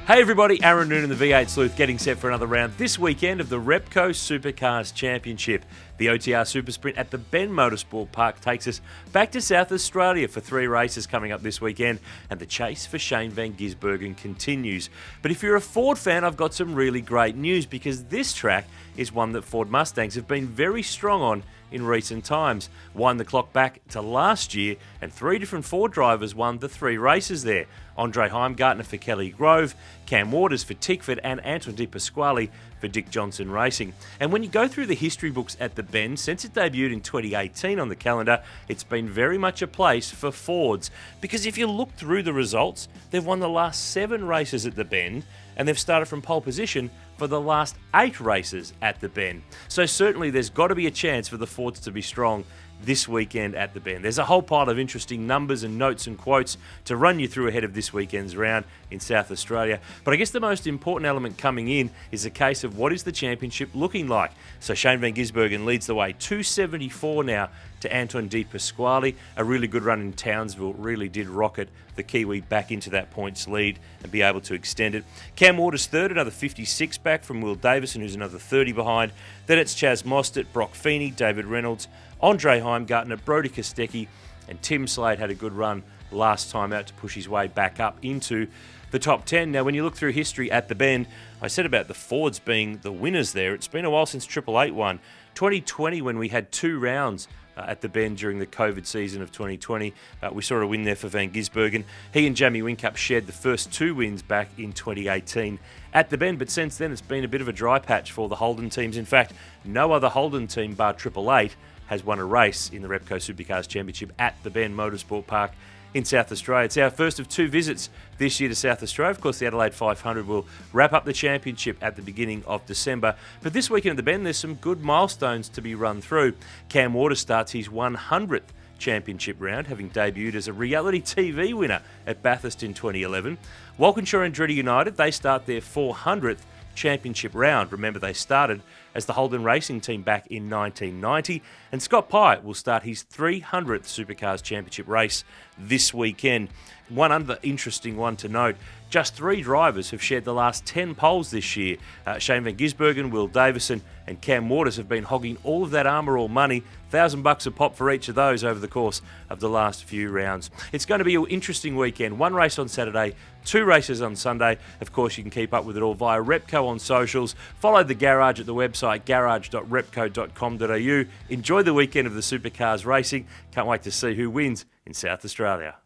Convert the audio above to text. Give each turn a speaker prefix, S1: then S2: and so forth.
S1: Hey everybody, Aaron Noonan, the V8 Sleuth, getting set for another round this weekend of the Repco Supercars Championship. The OTR Super Sprint at the Bend Motorsport Park takes us back to South Australia for 3 races coming up this weekend, and the chase for Shane van Gisbergen continues. But if you're a Ford fan, I've got some really great news, because this track is one that Ford Mustangs have been very strong on in recent times. Wind the clock back to last year, and 3 different Ford drivers won the 3 races there. Andre Heimgartner for Kelly Grove, Cam Waters for Tickford, and Anton De Pasquale for Dick Johnson Racing. And when you go through the history books at the Bend, since it debuted in 2018 on the calendar, it's been very much a place for Fords. Because if you look through the results, they've won the last 7 races at the Bend, and they've started from pole position for the last 8 races at the Bend. So certainly there's got to be a chance for the Fords to be strong this weekend at the Bend. There's a whole pile of interesting numbers and notes and quotes to run you through ahead of this weekend's round in South Australia. But I guess the most important element coming in is a case of what is the championship looking like. So Shane van Gisbergen leads the way, 274 now to Anton De Pasquale. A really good run in Townsville, really did rocket the Kiwi back into that points lead and be able to extend it. Cam Waters third, another 56 back from Will Davison, who's another 30 behind. Then it's Chaz Mostert, Brock Feeney, David Reynolds, Andre Heimgartner, Brody Kostecki, and Tim Slade had a good run last time out to push his way back up into the top 10. Now, when you look through history at the Bend, I said about the Fords being the winners there. It's been a while since 888 won. 2020, when we had 2 rounds at the Bend during the COVID season of 2020. We saw a win there for Van Gisbergen. He and Jamie Whincup shared the first 2 wins back in 2018 at the Bend, but since then it's been a bit of a dry patch for the Holden teams. In fact, no other Holden team bar 888 has won a race in the Repco Supercars Championship at the Bend Motorsport Park in South Australia. It's our first of 2 visits this year to South Australia. Of course, the Adelaide 500 will wrap up the championship at the beginning of December. But this weekend at the Bend, there's some good milestones to be run through. Cam Waters starts his 100th championship round, having debuted as a reality TV winner at Bathurst in 2011. Walkinshaw and Andretti United, they start their 400th championship round. Remember, they started as the Holden Racing team back in 1990. And Scott Pye will start his 300th Supercars Championship race this weekend. One other interesting one to note, just 3 drivers have shared the last 10 poles this year. Shane van Gisbergen, Will Davison and Cam Waters have been hogging all of that Armour All money, $1,000 a pop for each of those over the course of the last few rounds. It's going to be an interesting weekend. 1 race on Saturday, 2 races on Sunday. Of course, you can keep up with it all via Repco on socials. Follow the garage at the website garage.repco.com.au. Enjoy the weekend of the Supercars racing. Can't wait to see who wins in South Australia.